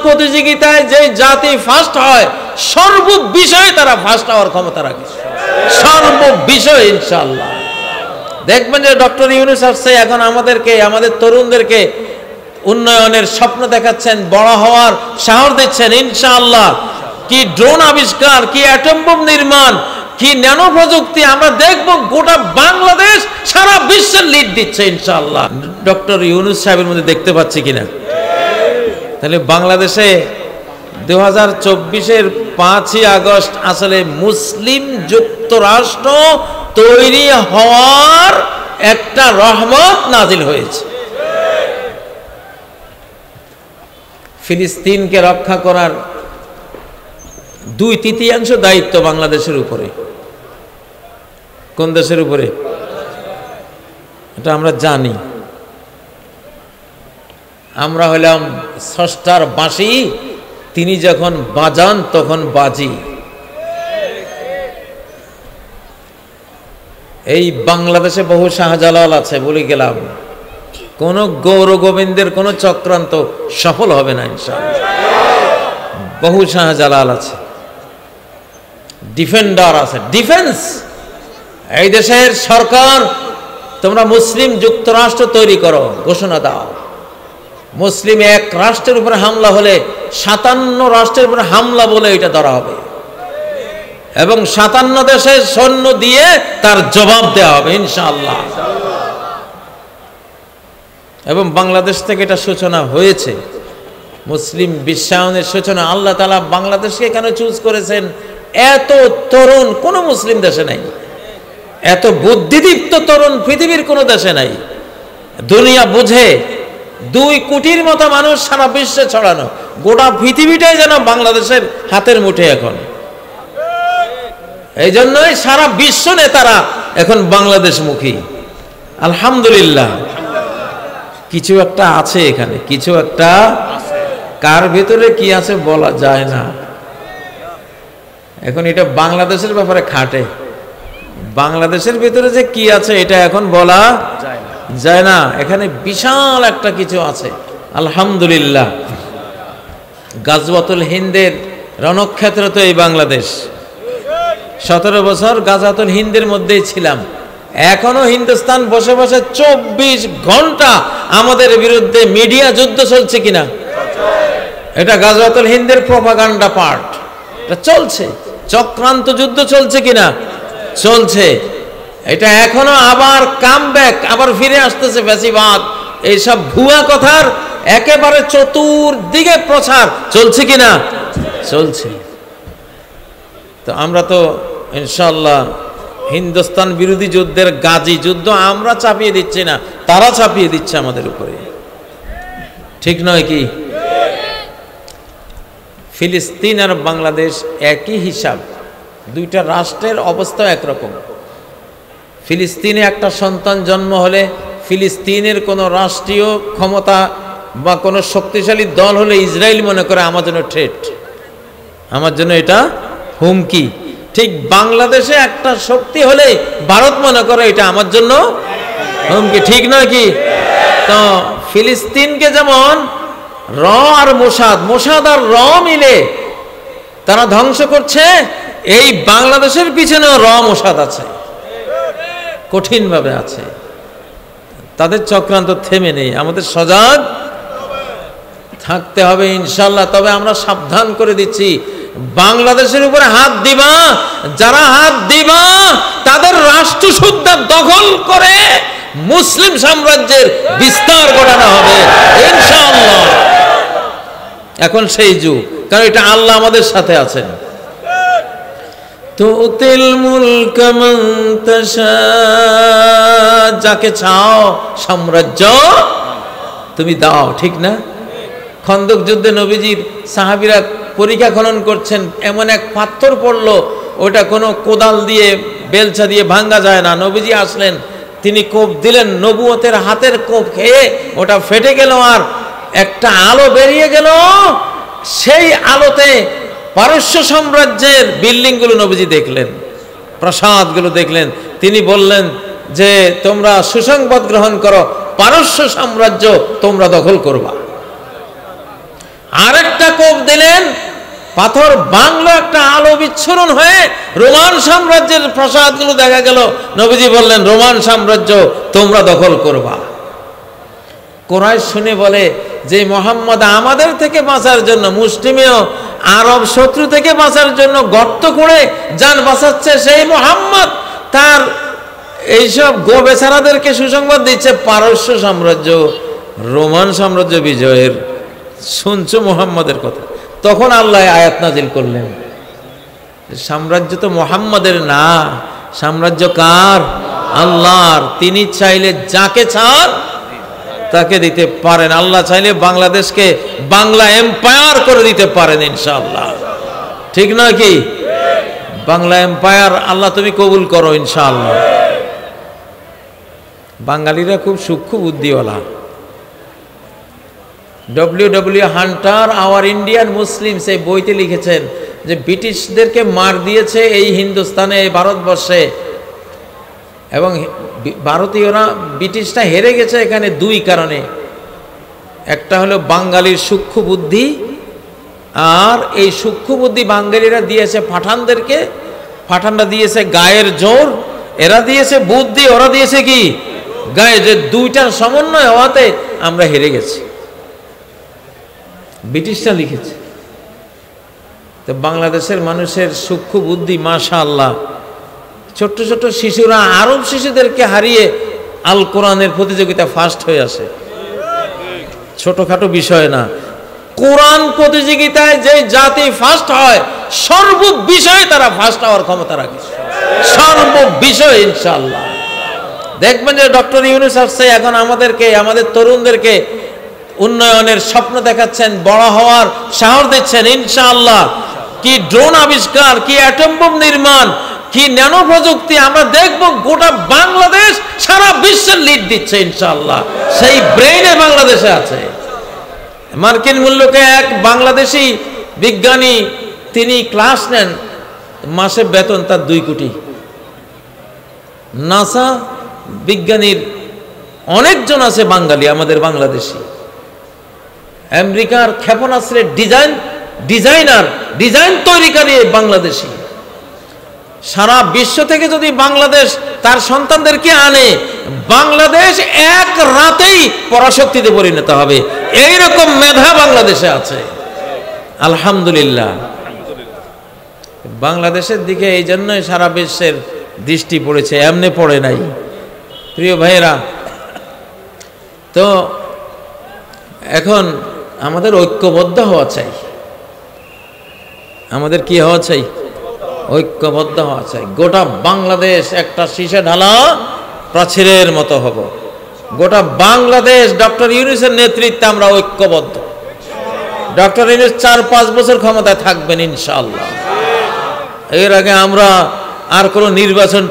প্রতিযোগিতায় যে জাতি ফার্স্ট হয় সর্ব বিষয়ে তারা ফার্স্ট হওয়ার ক্ষমতা রাখে, সর্ব বিষয়ে ইনশাআল্লাহ। দেখবেন যে ডক্টর ইউনূস আসছে এখন আমাদেরকে, আমাদের তরুণদেরকে উন্নয়নের স্বপ্ন দেখাচ্ছেন, বড় হওয়ার সাহস দিচ্ছেন ইনশাআল্লাহ। কি ড্রোন আবিষ্কার, কি অ্যাটম বোম নির্মাণ, কি ন্যানো প্রযুক্তি, আমরা দেখব গোটা বাংলাদেশ সারা বিশ্বের লিড দিচ্ছে ইনশাআল্লাহ ডক্টর ইউনূস সাহেবের মধ্যে দেখতে পাচ্ছি কিনা। তাহলে বাংলাদেশে 2024-এর 5ই আগস্ট আসলে মুসলিম যুক্তরাষ্ট্র তৈরি হওয়ার একটা রহমত নাজিল হয়েছে। ফিলিস্তিনকে রক্ষা করার 2/3 দায়িত্ব বাংলাদেশের উপরে। কোন দেশের উপরে? এটা আমরা জানি। আমরা হলাম স্রষ্টার বাঁশি, তিনি যখন বাজান তখন বাজি। এই বাংলাদেশে বহু শাহজালাল আছে, বলে গেলাম কোন গৌর গোবিন্দের কোন চক্রান্ত সফল হবে না ইনশাআল্লাহ। বহু শাহজালাল আছে, ডিফেন্ডার আছে, ডিফেন্স। এই দেশের সরকার তোমরা মুসলিম যুক্তরাষ্ট্র তৈরি করো, ঘোষণা দাও। মুসলিম এক রাষ্ট্রের উপরে হামলা হলে 57 রাষ্ট্রের উপরে হামলা বলে এটা ধরা হবে, এবং 57 দেশের সৈন্য দিয়ে তার জবাব দেওয়া হবে ইনশাআল্লাহ। এবং বাংলাদেশ থেকে এটা সূচনা হয়েছে, মুসলিম বিশ্বায়নের সূচনা। আল্লাহ তাআলা বাংলাদেশকে কেন চুজ করেছেন? এত তরুণ কোন মুসলিম দেশে নাই, এত বুদ্ধিদীপ্ত তরুণ পৃথিবীর কোন দেশে নাই। দুনিয়া বুঝে 2 কোটির মতো মানুষ সারা বিশ্বে ছড়ানো, গোটা পৃথিবীটাই যেন বাংলাদেশের হাতের মুঠে এখন। এই জন্যই সারা বিশ্ব নেতারা এখন বাংলাদেশমুখী। আলহামদুলিল্লাহ, কিছু একটা আছে এখানে, কিছু একটা। কার ভেতরে কি আছে বলা যায় না। এখন এটা বাংলাদেশের ব্যাপারে খাটে, বাংলাদেশের ভেতরে যে কি আছে এটা এখন বলা যায় না। এখানে বিশাল একটা কিছু আছে আলহামদুলিল্লাহ। গাজওয়াতুল হিন্দের রণক্ষেত্র তো এই বাংলাদেশ। 17 বছর গাজওয়াতুল হিন্দের মধ্যেই ছিলাম। এখনো হিন্দুস্তান বসে বসে 24 ঘন্টা আমাদের বিরুদ্ধে মিডিয়া যুদ্ধ চলছে কিনা, এটা গাজওয়াতুল হিন্দের প্রপাগান্ডা পার্ট, এটা চলছে। চক্রান্ত যুদ্ধ চলছে কিনা, চলছে। এটা এখনো আবার কামব্যাক, আবার ফিরে আসতেছে ফ্যাসিবাদ। এইসব ভুয়া কথার একেবারে চতুর্দিকে প্রচার চলছে কিনা, চলছে। তো আমরা তো ইনশাআল্লাহ হিন্দুস্তান বিরোধী যুদ্ধের গাজী যুদ্ধ আমরা চাপিয়ে দিচ্ছি না, তারা চাপিয়ে দিচ্ছে আমাদের উপরে, ঠিক নয় কি? ফিলিস্তিন আর বাংলাদেশ একই হিসাব, দুইটা রাষ্ট্রের অবস্থা একরকম। ফিলিস্তিনে একটা সন্তান জন্ম হলে ফিলিস্তিনের কোনো রাষ্ট্রীয় ক্ষমতা বা কোনো শক্তিশালী দল হলে ইসরায়েল মনে করে আমার জন্য থ্রেট, আমার জন্য এটা হুমকি। ঠিক বাংলাদেশে একটা শক্তি হলে ভারত মনে করে এটা আমার জন্য হুমকি, ঠিক নয় কি? তো ফিলিস্তিনকে যেমন র আর মোসাদ, মোসাদ আর র মিলে তারা ধ্বংস করছে, এই বাংলাদেশের পিছনেও র মোসাদ আছে, কঠিনভাবে আছে। তাদের চক্রান্ত থেমে নেই, আমাদের সজাগ থাকতে হবে ইনশাল্লাহ। তবে আমরা সাবধান করে দিচ্ছি, বাংলাদেশের উপরে হাত দিবা, যারা হাত দিবা তাদের রাষ্ট্র শুদ্ধ দখল করে মুসলিম সাম্রাজ্যের বিস্তার ঘটানো হবে ইনশাআল্লাহ। এখন সেই যুগ, কারণ এটা আল্লাহ আমাদের সাথে আছেন। তুতিল মুলক মান তাশা, যাকে চাও সাম্রাজ্য তুমি দাও, ঠিক না? খন্দক যুদ্ধে নবীজির সাহাবীরা পরীক্ষা খনন করছেন, এমন এক পাথর পড়লো, ওটা কোনো কোদাল দিয়ে বেলচা দিয়ে ভাঙ্গা যায় না। নবীজি আসলেন, তিনি কোপ দিলেন, নবুয়তের হাতের কোপ খেয়ে ওটা ফেটে গেল, আর একটা আলো বেরিয়ে গেল। সেই আলোতে পারস্য সাম্রাজ্যের বিল্ডিংগুলো নবীজি দেখলেন, প্রাসাদগুলো দেখলেন। তিনি বললেন যে তোমরা সুসংবাদ গ্রহণ করো, পারস্য সাম্রাজ্য তোমরা দখল করবা। আরেকটা কোপ দিলেন, পাথর বাংলো, একটা আলো বিচ্ছুরণ হয়ে রোমান সাম্রাজ্যের প্রাসাদগুলো দেখা গেল। নবীজি বললেন, রোমান সাম্রাজ্য তোমরা দখল করবা। কুরাইশ শুনে বলে যে মোহাম্মদ আমাদের থেকে বাঁচার জন্য, মুসলিমেও আরব শত্রু থেকে বাঁচার জন্য গর্ত করে জান বাঁচাচ্ছে, সেই মোহাম্মদ তার এইসব গো বেচারাদেরকে সুসংবাদ দিচ্ছে পারস্য সাম্রাজ্য, রোমান সাম্রাজ্য বিজয়ের। শুনছো মোহাম্মদের কথা? তখন আল্লাহ আয়াত নাজিল করলেন, সাম্রাজ্য তো মোহাম্মদের না, সাম্রাজ্য কার? আল্লাহর। তিনি চাইলে যাকে চান তাকে দিতে পারেন। আল্লাহ চাইলে বাংলাদেশকে বাংলা এম্পায়ার করে দিতে পারেন ইনশাআল্লাহ। ঠিক নয় কি? বাংলা এম্পায়ার আল্লাহ তুমি কবুল করো ইনশাআল্লাহ। বাঙালিরা খুব সূক্ষ্ম বুদ্ধিওয়ালা। W Hunter our Indian Muslim সেই বইতে লিখেছেন যে ব্রিটিশদেরকে মার দিয়েছে এই হিন্দুস্তানে, এই ভারতবর্ষে, এবং ভারতীয়রা, ব্রিটিশরা হেরে গেছে এখানে দুই কারণে। একটা হলো বাঙালির সূক্ষ্ম বুদ্ধি, আর এই সূক্ষ্ম বুদ্ধি বাঙালিরা দিয়েছে পাঠানদেরকে, পাঠানরা দিয়েছে গায়ের জোর, এরা দিয়েছে বুদ্ধি, ওরা দিয়েছে কি গায়ে, যে দুইটার সমন্বয় হওয়াতে আমরা হেরে গেছি। ব্রিটিশরা লিখেছে। তো বাংলাদেশের মানুষের সূক্ষ্ম বুদ্ধি মাশাআল্লাহ। ছোট্ট ছোট্ট শিশুরা আরব শিশুদেরকে হারিয়ে আল কোরআনের প্রতিযোগিতা ফার্স্ট হয়ে আসে। ছোটখাটো বিষয় না, কোরআন প্রতিযোগিতায় যে জাতি ফার্স্ট হয় সর্ব বিষয়ে তারা ফার্স্ট হওয়ার ক্ষমতা রাখে, সর্ব বিষয় ইনশাআল্লাহ। দেখবেন যে ডক্টর ইউনূস আসছে এখন আমাদেরকে, আমাদের তরুণদেরকে উন্নয়নের স্বপ্ন দেখাচ্ছেন, বড় হওয়ার সাহস দিচ্ছেন ইনশাআল্লাহ। কি ড্রোন আবিষ্কার, কি অ্যাটম বোম নির্মাণ, কি ন্যানো প্রযুক্তি, আমরা দেখব গোটা বাংলাদেশ সারা বিশ্বের লিড দিচ্ছে ইনশাআল্লাহ। সেই ব্রেইনে বাংলাদেশে আছে। মার্কিন মূল্যকে এক বাংলাদেশি বিজ্ঞানী, তিনি ক্লাস নেন, মাসে বেতন তার 2 কোটি। নাসা বিজ্ঞানীর অনেকজন আছে বাঙালি, আমাদের বাংলাদেশি। আমেরিকার ক্ষেপণাস্ত্রের ডিজাইন তৈরিকারী বাংলাদেশি। সারা বিশ্ব থেকে যদি বাংলাদেশ তার সন্তানদেরকে আনে, বাংলাদেশ এক রাতেই পরাশক্তিতে পরিণত হবে। এইরকম মেধা বাংলাদেশে আছে আলহামদুলিল্লাহ। বাংলাদেশের দিকে এই জন্যই সারা বিশ্বের দৃষ্টি পড়েছে, এমনি পড়ে নাই। প্রিয় ভাইয়েরা, তো এখন আমাদের ঐক্যবদ্ধ হওয়া চাই। আমাদের কি হওয়া চাই? ঐক্যবদ্ধ হওয়া চাই। গোটা বাংলাদেশ একটা শীষে ঢালা প্রাচীরের মতো হব। গোটা বাংলাদেশ ডক্টর ইউনূসের নেতৃত্বে আমরা ঐক্যবদ্ধ। ডক্টর ইউনূস 4-5 বছর ক্ষমতায় থাকবেন ইনশাআল্লাহ। এর আগে আমরা আর কোনো নির্বাচন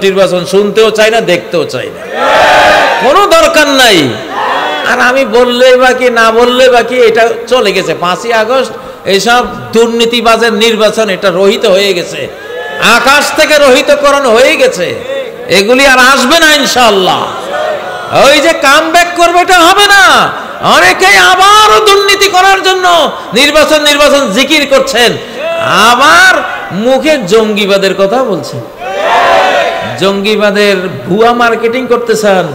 শুনতেও চাই না, দেখতেও চাই না, কোনো দরকার নাই। আর আমি বললে বাকি, না বললে বাকি, এটা চলে গেছে। 5ই আগস্ট এইসব দুর্নীতিবাজের নির্বাচন, এটা রহিত হয়ে গেছে, আকাশ থেকে রহিতকরণ হয়ে গেছে। এগুলি আর আসবে না ইনশাআল্লাহ। ওই যে কামব্যাক করবে, এটা হবে না। অনেকেই আবারও দুর্নীতি করার জন্য নির্বাচন জিকির করছেন, আবার মুখে জঙ্গিবাদের কথা বলছেন, জঙ্গিবাদের ভুয়া মার্কেটিং করতেছেন।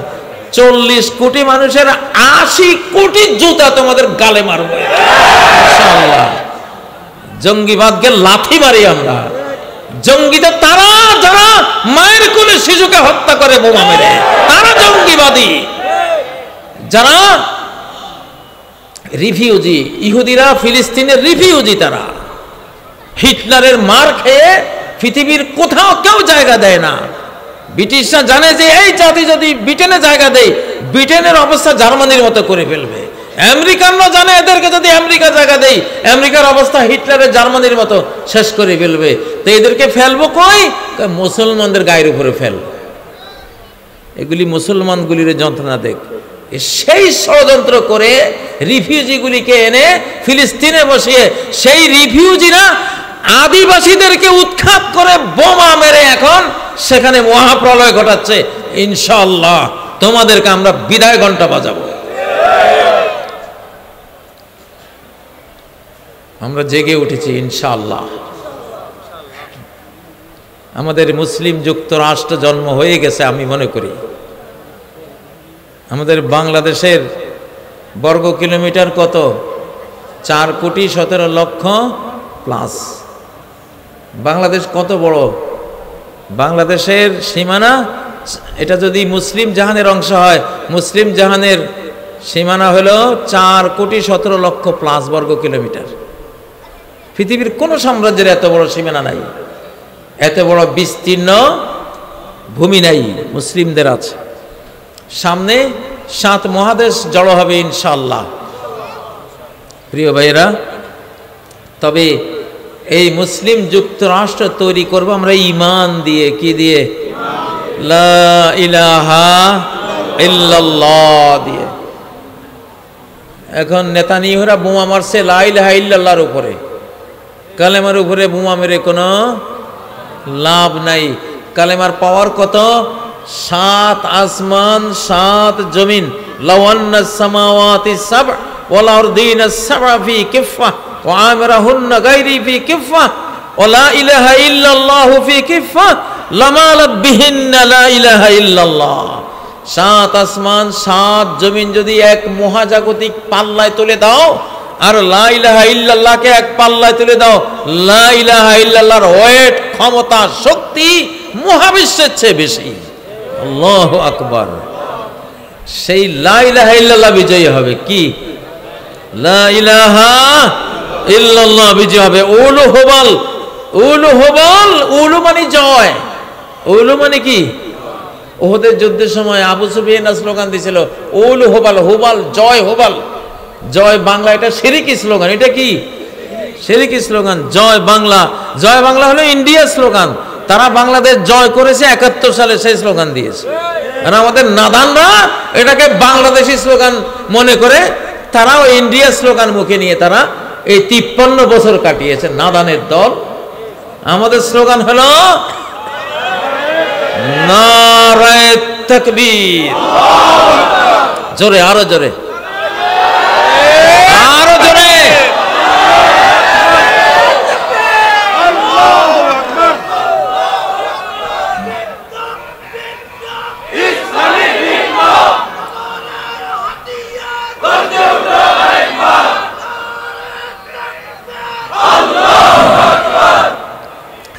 40 কোটি মানুষের 80 কোটি জুতা তোমাদের গালে মারবো ইনশাআল্লাহ। জঙ্গিবাদকে লাথি মারি আমরা। জঙ্গিদের তারা যারা মায়ের কোলে শিশুকে হত্যা করে বোমা মেরে, তারা জঙ্গিবাদী। যারা রিফিউজি, ইহুদিরা ফিলিস্তিনের রিফিউজি, তারা হিটলারের মার খেয়ে পৃথিবীর কোথাও কেউ জায়গা দেয় না। ব্রিটিশরা জানে যে এই জাতি যদি ব্রিটেনে জায়গা দেয়, ব্রিটেনের অবস্থা জার্মানির মতো করে ফেলবে। আমেরিকানরা জানে এদেরকে যদি আমেরিকা জায়গা দেয়, আমেরিকার অবস্থা হিটলারের জার্মানির মতো শেষ করে ফেলবে। তো এদেরকে ফেলবো কই? মুসলমানদের গায়ের উপরে ফেলবো। এগুলি মুসলমানগুলির যন্ত্রণা দেখ। সেই ষড়যন্ত্র করে রিফিউজিগুলিকে এনে ফিলিস্তিনে বসিয়ে সেই রিফিউজিরা আদিবাসীদেরকে উৎখাত করে বোমা মেরে এখন সেখানে মহাপ্রলয় ঘটাচ্ছে। ইনশাআল্লাহ তোমাদেরকে আমরা বিদায় ঘন্টা বাজাবো। আমরা জেগে উঠেছি ইনশাআল্লাহ। আমাদের মুসলিম যুক্তরাষ্ট্র জন্ম হয়ে গেছে আমি মনে করি। আমাদের বাংলাদেশের বর্গ কিলোমিটার কত? 4,17,00,000 প্লাস। বাংলাদেশ কত বড়? বাংলাদেশের সীমানা, এটা যদি মুসলিম জাহানের অংশ হয়, মুসলিম জাহানের সীমানা হলো 4,17,00,000 প্লাস বর্গ কিলোমিটার। পৃথিবীর কোন সাম্রাজ্যের এত বড় সীমানা নাই, এত বড় বিস্তীর্ণ ভূমি নাই, মুসলিমদের আছে। সামনে 7 মহাদেশ জড়ো হবে ইনশাআল্লাহ। প্রিয় ভাইয়েরা, তবে এই মুসলিম যুক্তরাষ্ট্র তৈরি করব আমরা ঈমান দিয়ে। কি দিয়ে? লা ইলাহা ইল্লাল্লাহ দিয়ে। এখন নেতানিয়াহুরা বোমা মারছে লা ইলাহা ইল্লাল্লাহর উপরে, কালেমার উপরে বোমা মেরে কোনো লাভ নাই। কালেমার পাওয়ার কত? 7 আসমান 7 জমিন। লাউ আন্নাস সামাওয়াতি সাবআ ওয়াল আরদিনা সাবআ ফি কিফা ওয়া আমরাহুন্না গায়রি ফি কিফা ওয়া লা ইলাহা ইল্লাল্লাহু ফি কিফা লামালাত বিহিন্না লা ইলাহা ইল্লাল্লাহ। 7 আসমান 7 জমিন যদি এক মহাজাগতিক পাল্লায় তুলে দাও, আর লা ইলাহা ইল্লাল্লাহকে এক পাল্লায় তুলে দাও, লা ইলাহা ইল্লাল্লাহর ওয়েট, ক্ষমতা, শক্তি মহাবিশ্বের চেয়ে বেশি। আল্লাহু আকবার। সেই লা ইলাহা ইল্লাল্লাহ বিজয়ী হবে। কি? লা ইলাহা ইল্লাল্লাহ বিজয়ী হবে। উলু হুবাল, উলু হুবাল, উলু মানে জয়। উলু মানে কি? ওহদের যুদ্ধের সময় আবু সুফিয়ান স্লোগান দিয়েছিল উলু হুবাল, হুবাল জয়, হুবাল জয় বাংলা। এটা শিরকি স্লোগান। এটা কি? শিরকি স্লোগান। জয় বাংলা, জয় বাংলা হলো ইন্ডিয়া স্লোগান। তারা বাংলাদেশ জয় করেছে 71 সালে, সেই স্লোগান দিয়েছে। আর আমাদের নাদানরা এটাকে বাংলাদেশি স্লোগান মনে করে তারাও ইন্ডিয়া স্লোগান মুখে নিয়ে তারা এই 53 বছর কাটিয়েছে নাদানের দল। আমাদের স্লোগান হলো নারায়ে তাকবীর। জোরে, আরো জোরে, আরো জোরে।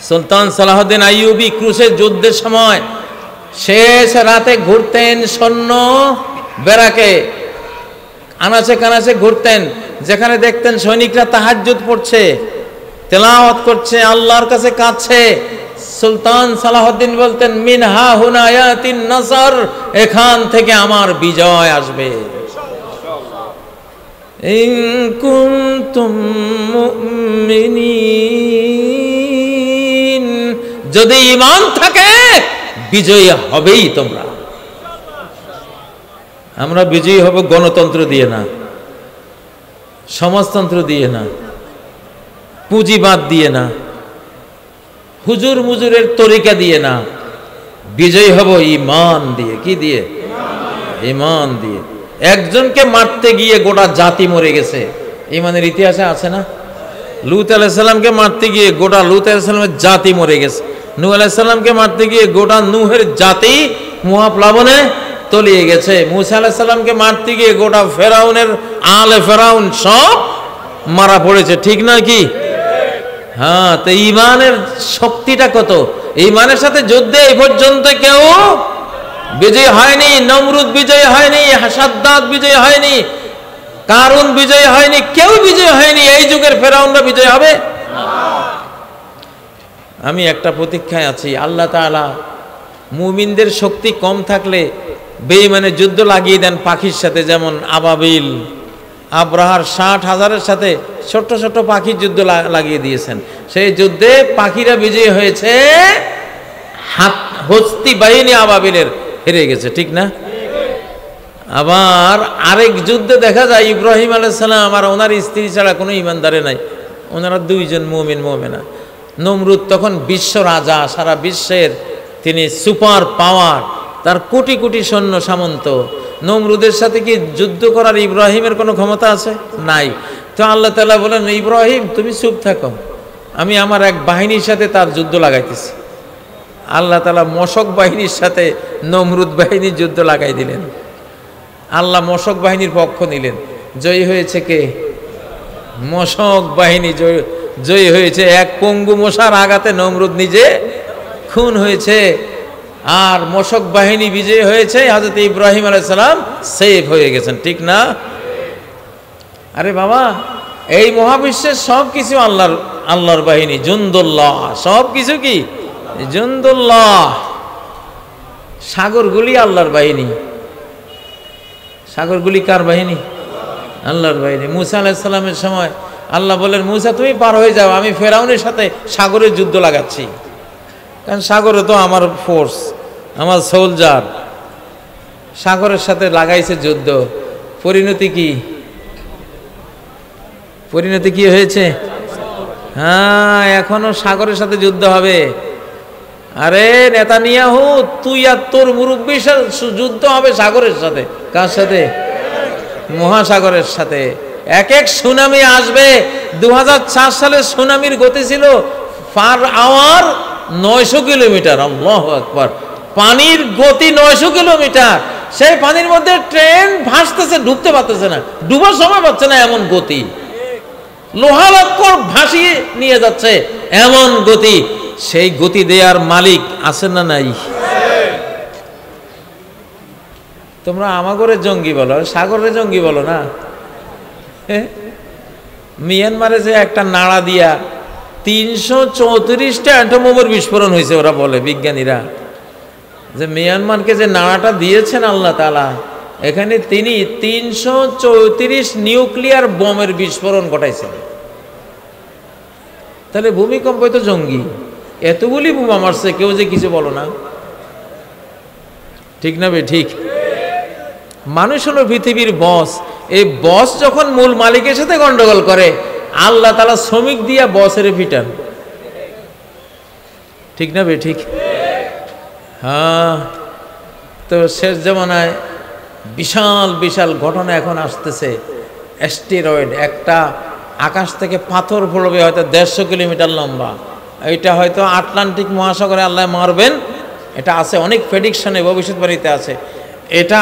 সুলতান সালাহউদ্দিন আইয়ুবী ক্রুশের যুদ্ধের সময় শেষ রাতে ঘুরতেন সৈন্য বেরাকে, আনাচে কানাচে ঘুরতেন। যেখানে দেখতেন সৈনিকরা তাহাজ্জুদ পড়ছে, তেলাওয়াত করছে, আল্লাহর কাছে কাঁদছে, সুলতান সালাহউদ্দিন বলতেন মিনহা হুনা ইয়াতিন নাসর, এখান থেকে আমার বিজয় আসবে। ইন কুনতুম মুমিনিন, যদি ঈমান থাকে বিজয়ী হবেই তোমরা। আমরা বিজয়ী হব গণতন্ত্র দিয়ে না, সমাজতন্ত্র দিয়ে না, পুঁজিবাদ দিয়ে না, হুজুর মুজুরের তরিকা দিয়ে না। বিজয়ী হব ঈমান দিয়ে। কি দিয়ে? ঈমান দিয়ে। একজনকে মারতে গিয়ে গোটা জাতি মরে গেছে, ঈমানের ইতিহাসে আছে না? লূত আলাইহিস সালামকে মারতে গিয়ে গোটা লূত আলাইহিস সালামের জাতি মরে গেছে। নূহ আলাইহিস সালামকে মারতে গিয়ে গোটা নূহের জাতি মহাপ্লাবনে তলিয়ে গেছে। মূসা আলাইহিস সালামকে মারতে গিয়ে গোটা ফেরাউনের আলে ফেরাউন সব মারা পড়েছে। ঠিক না? কি? হ্যাঁ। তো ঈমানের শক্তিটা কত? ঈমানের সাথে যুদ্ধে এই পর্যন্ত কেউ বিজয় হয়নি। নমরুদ বিজয় হয়নি, সাদ্দাত বিজয় হয়নি, কারুন বিজয় হয়নি, কেউ বিজয় হয়নি। এই যুগের ফেরাউনরা বিজয় হবে? আমি একটা প্রতীক্ষায় আছি, আল্লাহ তাআলা মুমিনদের শক্তি কম থাকলে বেঈমানের যুদ্ধ লাগিয়ে দেন পাখির সাথে। যেমন আবাবিল, আব্রাহার 60,000-এর সাথে ছোট্ট ছোট্ট পাখির যুদ্ধ লাগিয়ে দিয়েছেন। সেই যুদ্ধে পাখিরা বিজয়ী হয়েছে, হস্তি বাহিনী আবাবিলের হেরে গেছে। ঠিক না? আবার আরেক যুদ্ধে দেখা যায় ইব্রাহিম আলাইহিস সালাম আর ওনার স্ত্রী ছাড়া কোনো ঈমানদারে নাই, ওনারা 2 জন মুমিন মুমিনা। নমরুদ তখন বিশ্ব রাজা, সারা বিশ্বের তিনি সুপার পাওয়ার, তার কোটি কোটি সৈন্য সামন্ত। নমরুদের সাথে কি যুদ্ধ করার ইব্রাহিমের কোনো ক্ষমতা আছে? নাই। তো আল্লাহ তাআলা বলেন, ইব্রাহিম তুমি চুপ থাকো, আমি আমার এক বাহিনীর সাথে তার যুদ্ধ লাগাইতেছি। আল্লাহ তাআলা মশক বাহিনীর সাথে নমরুদ বাহিনীর যুদ্ধ লাগাই দিলেন। আল্লাহ মশক বাহিনীর পক্ষ নিলেন। জয়ী হয়েছে কে? মশক বাহিনী জয়ী হয়েছে। এক পঙ্গু মশার আঘাতে নমরুদ নিজে খুন হয়েছে, আর মশক বাহিনী বিজয়ী হয়েছে। হযরত ইব্রাহিম আলাইহিস সালাম সেফ হয়ে গেছেন, ঠিক না? আরে বাবা, এই মহাবিশ্বের সব কিছু আল্লাহর বাহিনী, জুনদুল্লাহ, সব কিছু কি জুনদুল্লাহ। সাগরগুলি আল্লাহর বাহিনী। সাগরগুলি কার বাহিনী? আল্লাহর বাহিনী। মুসা আলাইহিস সালামের সময় আল্লাহ বলেন, মুসা তুমি পার হয়ে যাও, আমি ফেরাউনের সাথে সাগরের যুদ্ধ লাগাচ্ছি। কারণ সাগরে তো আমার ফোর্স, আমার সোলজার, সাগরের সাথে লাগাইছে যুদ্ধ। পরিণতি কি? পরিণতি কি হয়েছে? হ্যাঁ, এখনো সাগরের সাথে যুদ্ধ হবে। আরে নেতানিয়াহু, তুই আর তোর মুরব্বির সাথে যুদ্ধ হবে সাগরের সাথে। কার সাথে? মহাসাগরের সাথে। এক এক সুনামি আসবে। 2004 সালে সুনামির গতি ছিল পার আওয়ার 900 কিলোমিটার। আল্লাহু আকবার। পানির গতি 900 কিলোমিটার। সেই পানির মধ্যে ট্রেন ভাসতেছে, ডুবতে পারতেছে না, ডুবার সময় পাচ্ছে না, এমন গতি। লোহালক্কর ভাসিয়ে নিয়ে যাচ্ছে, এমন গতি। সেই গতি দেয়ার মালিক আছেন না নাই? তোমরা আমাগরে জঙ্গি বলো, সাগরে জঙ্গি বলো না। মিয়ানমারে যে একটা নাড়া দিয়া 334টা অ্যাটম বিস্ফোরণ হয়েছে, ওরা বলে বিজ্ঞানীরা, যে মিয়ানমারকে যে নাড়াটা দিয়েছেন আল্লাহ তাআলা, এখানে তিনি 334 নিউক্লিয়ার বোমের বিস্ফোরণ ঘটাইছেন। তাহলে ভূমিকম্প তো জঙ্গি, এতগুলি বোমা মারছে, কেউ যে কিছু বলো না। ঠিক না বে ঠিক? মানুষ হলো পৃথিবীর বস। এই বস যখন মূল মালিকের সাথে গন্ডগোল করে, আল্লাহ তাআলা শ্রমিক দিয়া বসের পিটান। ঠিক না বে ঠিক? হ্যাঁ। তো শেষ জমানায় বিশাল বিশাল ঘটনা এখন আসতেছে। অ্যাস্টেরয়েড, একটা আকাশ থেকে পাথর পড়বে, হয়তো 150 কিলোমিটার লম্বা। এটা হয়তো আটলান্টিক মহাসাগরে আল্লাহ মারবেন, এটা আছে, অনেক প্রেডিকশনে ভবিষ্যৎবাণীতে আছে। এটা